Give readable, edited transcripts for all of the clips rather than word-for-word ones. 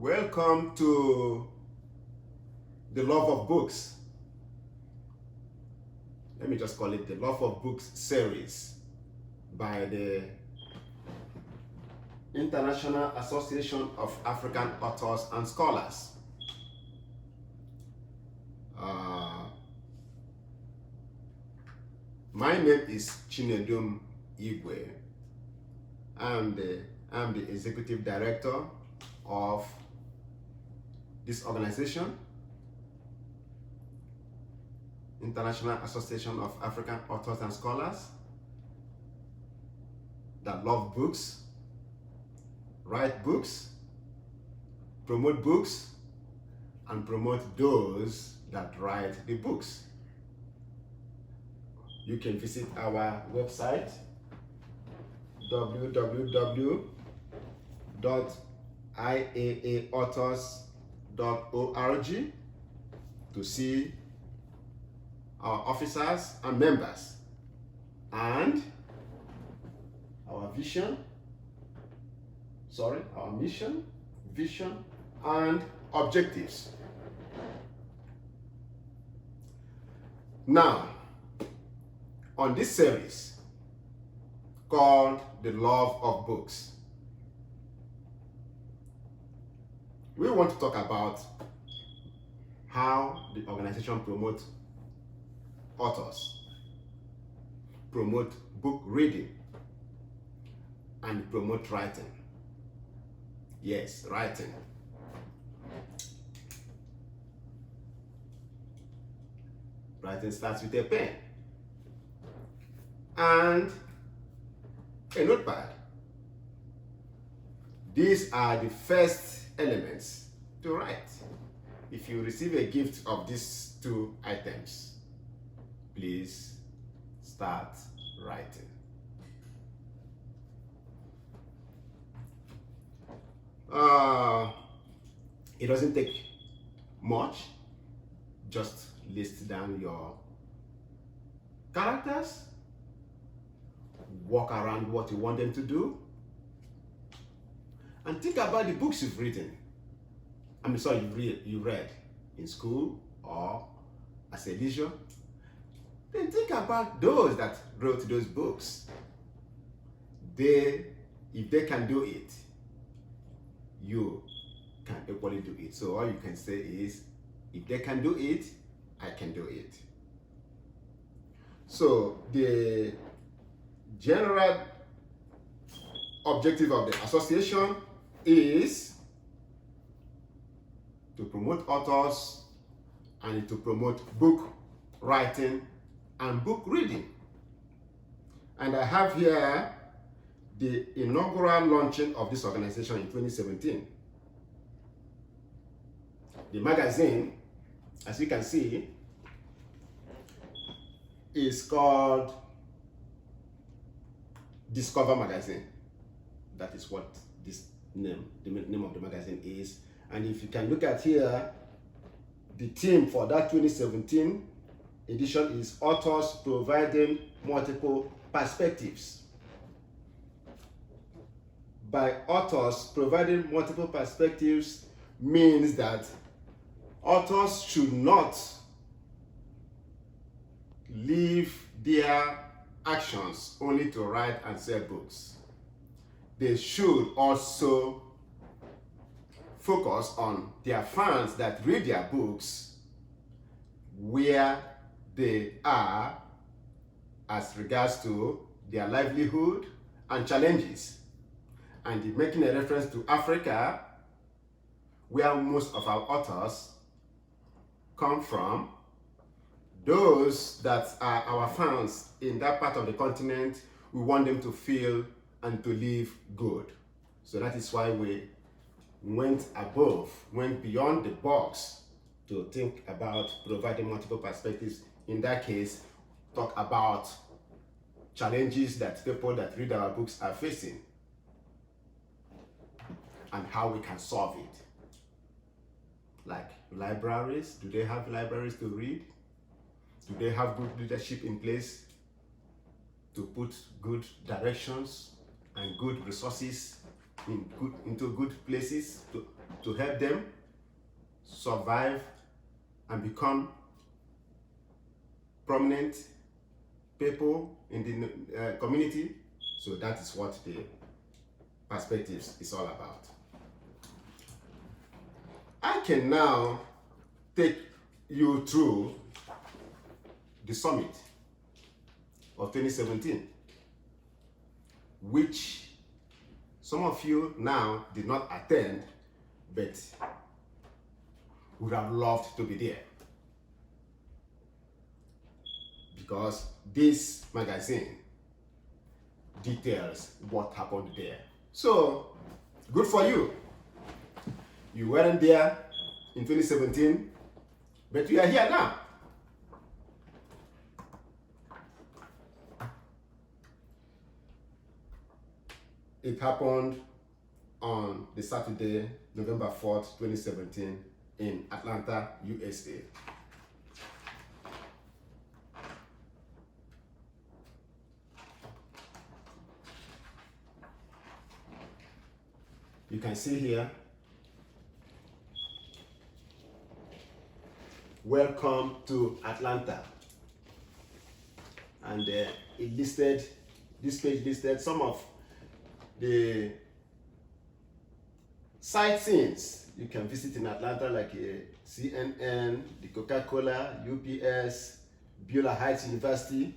Welcome to the Love of Books. Let me just call it the Love of Books series by the International Association of African Authors and Scholars. My name is Chinedum Igwe. I'm the executive director of this organization, International Association of African Authors and Scholars, that love books, write books, promote books, and promote those that write the books. You can visit our website www.IAAAS-PDI.org to see our officers and members and our mission, vision, and objectives. Now, on this series called The Love of Books, we want to talk about how the organization promotes authors, promote book reading, and promote writing. Yes, writing. Writing starts with a pen and a notepad. These are the first elements to write. If you receive a gift of these two items, please start writing. It doesn't take much. Just list down your characters, walk around what you want them to do, and think about the books you've written. You read in school or as a leisure. Then think about those that wrote those books. If they can do it, you can equally do it. So all you can say is, if they can do it, I can do it. So the general objective of the association is to promote authors and to promote book writing and book reading. And I have here the inaugural launching of this organization in 2017. The magazine, as you can see, is called Discover Magazine. That is what the name of the magazine is. And if you can look at here, the theme for that 2017 edition is Authors Providing Multiple Perspectives. By authors providing multiple perspectives means that authors should not leave their actions only to write and sell books. They should also focus on their fans that read their books, where they are as regards to their livelihood and challenges. And making a reference to Africa, where most of our authors come from, those that are our fans in that part of the continent, we want them to feel and to live good. So that is why we went beyond the box to think about providing multiple perspectives. In that case, talk about challenges that people that read our books are facing and how we can solve it. Like libraries, do they have libraries to read? Do they have good leadership in place to put good directions and good resources into good places to help them survive and become prominent people in the community. So that is what the perspectives is all about. I can now take you through the summit of 2017, which some of you now did not attend, but would have loved to be there. Because this magazine details what happened there. So, good for you. You weren't there in 2017, but you are here now. It happened on the Saturday, November 4th, 2017 in Atlanta, USA. You can see here, welcome to Atlanta. And this page listed some of the sightseeings you can visit in Atlanta, like CNN, the Coca-Cola, UPS, Beulah Heights University,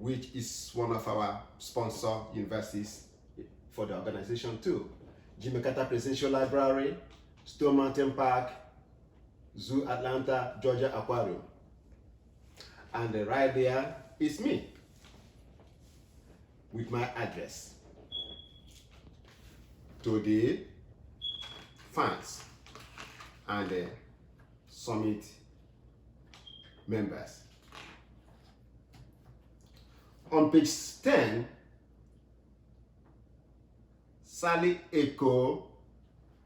which is one of our sponsor universities for the organization too. Jimmy Carter Presidential Library, Stone Mountain Park, Zoo Atlanta, Georgia Aquarium. And right there is me with my address to the fans and the summit members. On page 10, Sally Echo,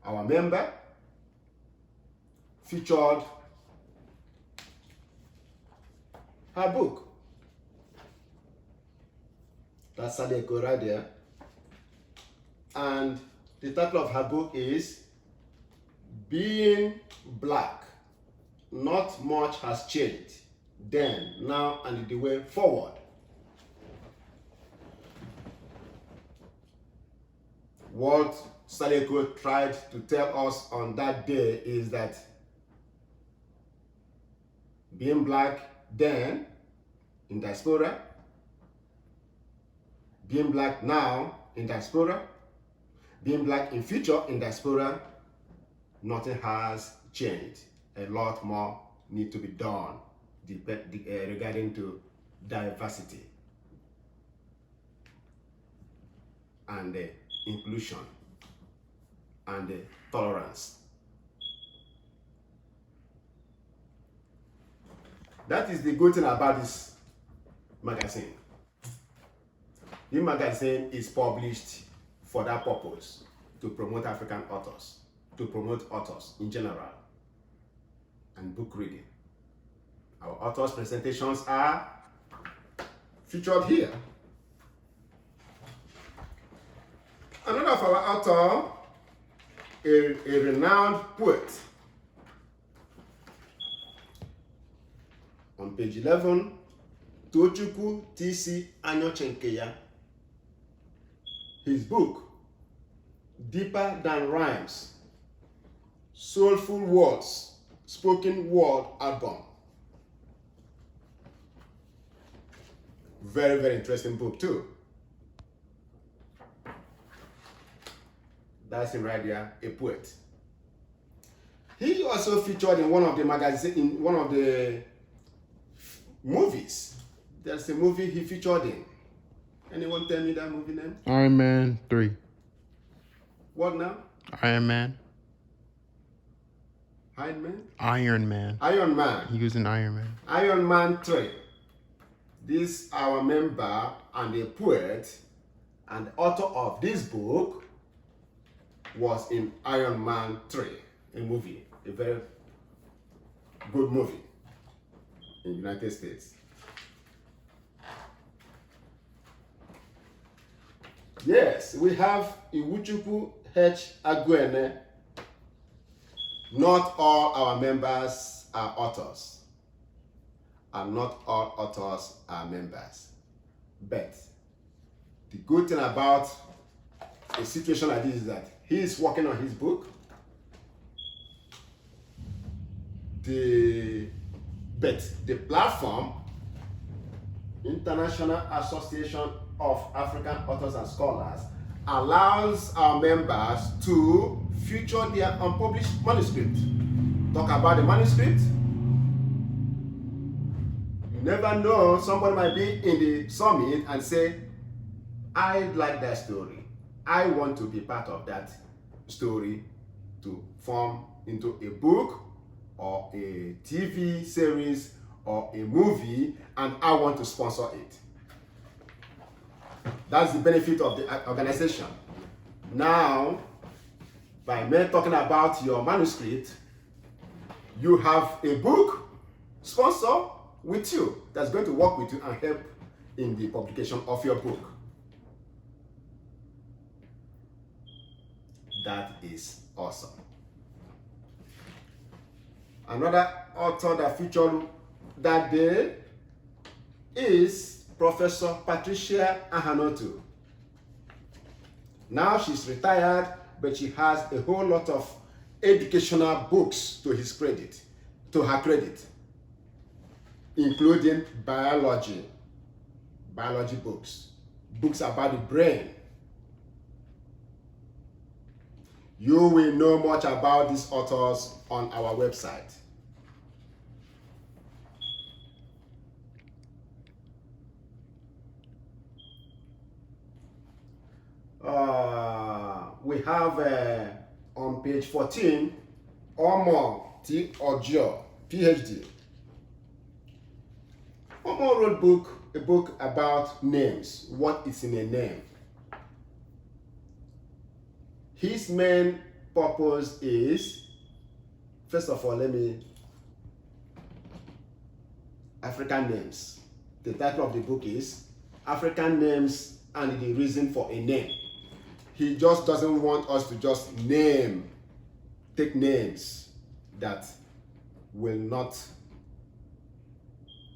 our member, featured her book. That's Sally Echo right there. And the title of her book is Being Black. Not much has changed then, now, and the way forward. What Sally Echo tried to tell us on that day is that being black then in diaspora, being black now in diaspora, being black in future in diaspora, nothing has changed. A lot more need to be done regarding to diversity and inclusion and tolerance. That is the good thing about this magazine. The magazine is published for that purpose, to promote African authors, to promote authors in general, and book reading. Our authors' presentations are featured here. Another of our author, a renowned poet. On page 11, Tochukwu T.C. Anyochenkeya. His book, Deeper Than Rhymes, Soulful Words, Spoken Word Album. Very, very interesting book too. That's him right there, a poet. He also featured in one of the magazines, in one of the movies. There's a movie he featured in. Anyone tell me that movie name? Iron Man 3. What now? Iron Man. Iron Man? Iron Man. Iron Man. He was in Iron Man. Iron Man 3. This our member and a poet and author of this book was in Iron Man 3, a movie, a very good movie in the United States. Yes, we have Iwuchukwu H. Agwene, Not all our members are authors, and not all authors are members. But the good thing about a situation like this is that he is working on his book. But the platform, International Association of African Authors and Scholars, allows our members to feature their unpublished manuscript. Talk about the manuscript. You never know, somebody might be in the summit and say, I like that story. I want to be part of that story to form into a book or a TV series or a movie, and I want to sponsor it. That's the benefit of the organization. Now, by me talking about your manuscript, you have a book sponsor with you that's going to work with you and help in the publication of your book. That is awesome. Another author that featured that day is Professor Patricia Ahanotu. Now she's retired, but she has a whole lot of educational books to her credit, including biology books, books about the brain. You will know much about these authors on our website. We have on page 14, Omo T. Ojo, PhD. Omo wrote a book about names, what is in a name. His main purpose is, first of all, African names. The title of the book is African Names and the Reason for a Name. He just doesn't want us to just take names that will not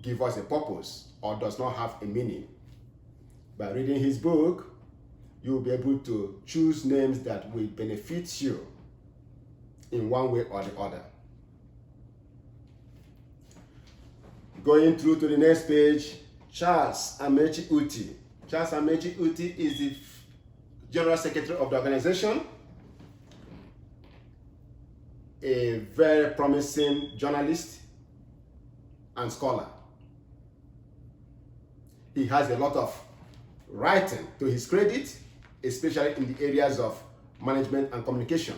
give us a purpose or does not have a meaning. By reading his book, you'll be able to choose names that will benefit you in one way or the other. Going through to the next page, Charles Amechi Uti. Charles Amechi Uti is the General Secretary of the organization, a very promising journalist and scholar. He has a lot of writing to his credit, especially in the areas of management and communication.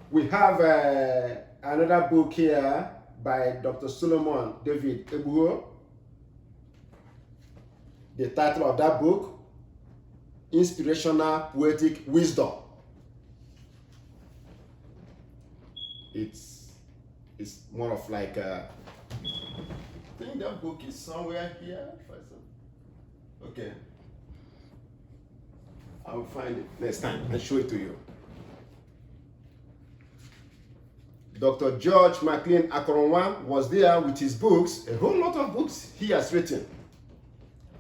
We have another book here by Dr. Solomon David Ebuho. The title of that book, Inspirational Poetic Wisdom. It's more of like I think that book is somewhere here. Okay. I'll find it next time and show it to you. Dr. George McLean Akoronwa was there with his books, a whole lot of books he has written.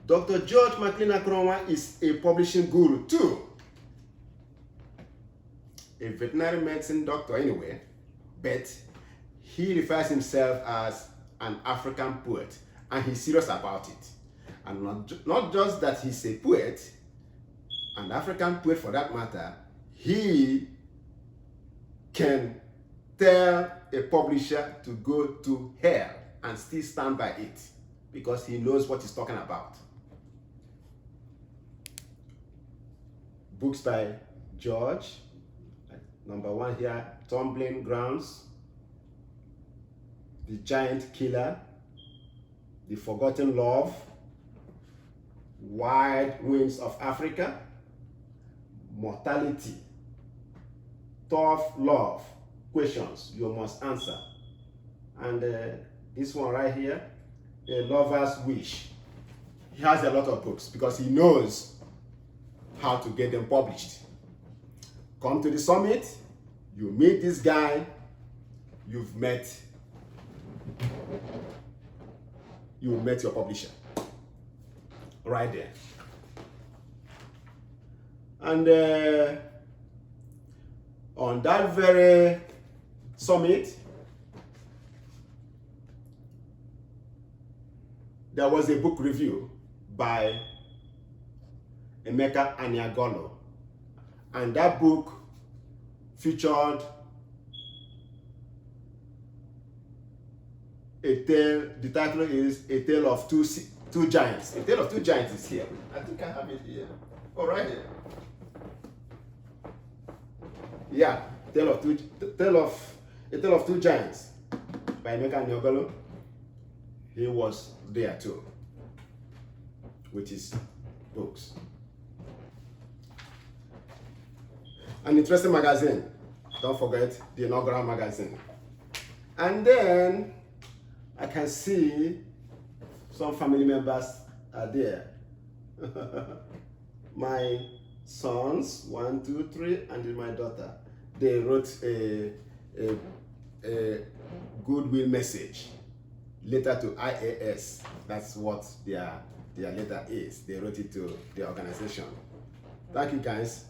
Dr. George McLean Akoronwa is a publishing guru too. A veterinary medicine doctor anyway, but he refers himself as an African poet, and he's serious about it. And not just that he's a poet, an African poet for that matter, he can tell a publisher to go to hell and still stand by it because he knows what he's talking about. Books by George, number one here, Tumbling Grounds, The Giant Killer, The Forgotten Love, Wild Winds of Africa, Mortality, Tough Love, Questions You Must Answer, and this one right here, A Lover's Wish. He has a lot of books because he knows how to get them published. come to the summit, you meet this guy, you've met your publisher right there. And on that very summit, there was a book review by Emeka Aniagolo, and that book featured a tale. The title is A Tale of Two Giants. A Tale of Two Giants is here. I think I have it here. Oh, right here. Yeah, A Tale of Two Giants by Emeka Aniagolo. He was there too, with his books. An interesting magazine. Don't forget the inaugural magazine. And then I can see some family members are there. My sons, 1, 2, 3, and then my daughter. They wrote a goodwill message, letter to IAAAS. That's what their letter is. They wrote it to the organization. Thank you, guys.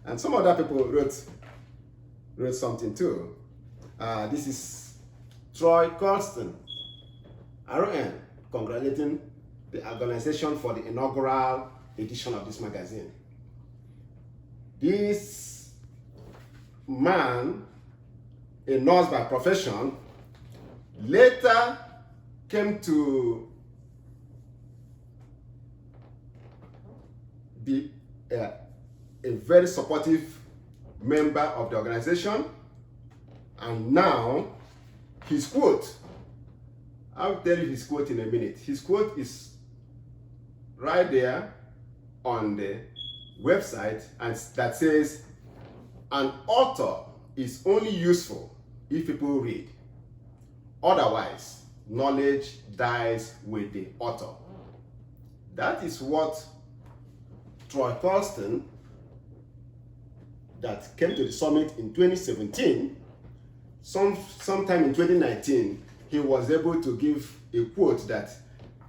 And some other people wrote something too. This is Troy Colston, RN, congratulating the organization for the inaugural edition of this magazine. This man, a nurse by profession, later came to be a very supportive member of the organization, and now his quote, I'll tell you his quote in a minute. His quote is right there on the website, and that says, an author is only useful if people read. Otherwise, knowledge dies with the author. That is what Troy Colston, that came to the summit in 2017, sometime in 2019, he was able to give a quote that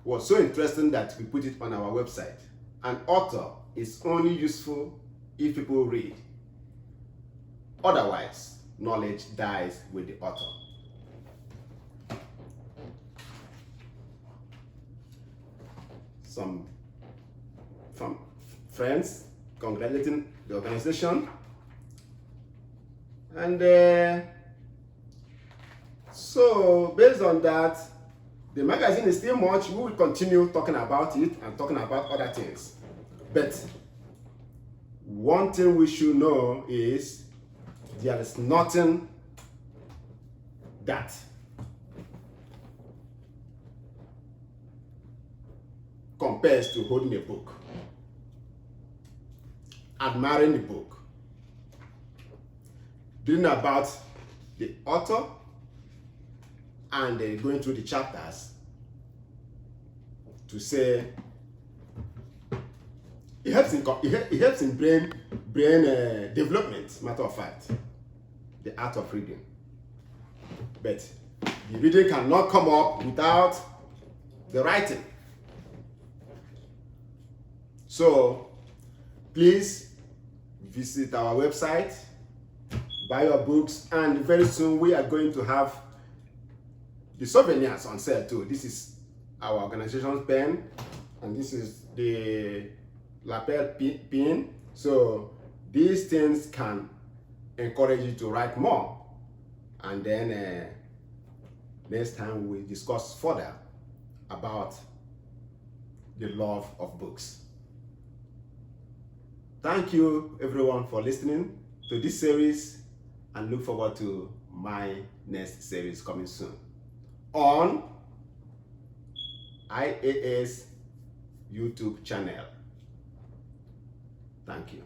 was so interesting that we put it on our website. An author is only useful if people read. Otherwise, knowledge dies with the author. Some from friends congratulating the organization. And so based on that, the magazine is still much. We will continue talking about it and talking about other things. But one thing we should know is there is nothing that compares to holding a book, admiring the book, reading about the author, and going through the chapters to say it helps in brain development. Matter of fact, the art of reading. But the reading cannot come up without the writing. So please visit our website, buy your books, and very soon we are going to have the souvenirs on sale too. This is our organization's pen, and this is the lapel pin. So these things can encourage you to write more. And then next time we'll discuss further about the love of books. Thank you everyone for listening to this series, and look forward to my next series coming soon on IAAAS YouTube channel. Thank you.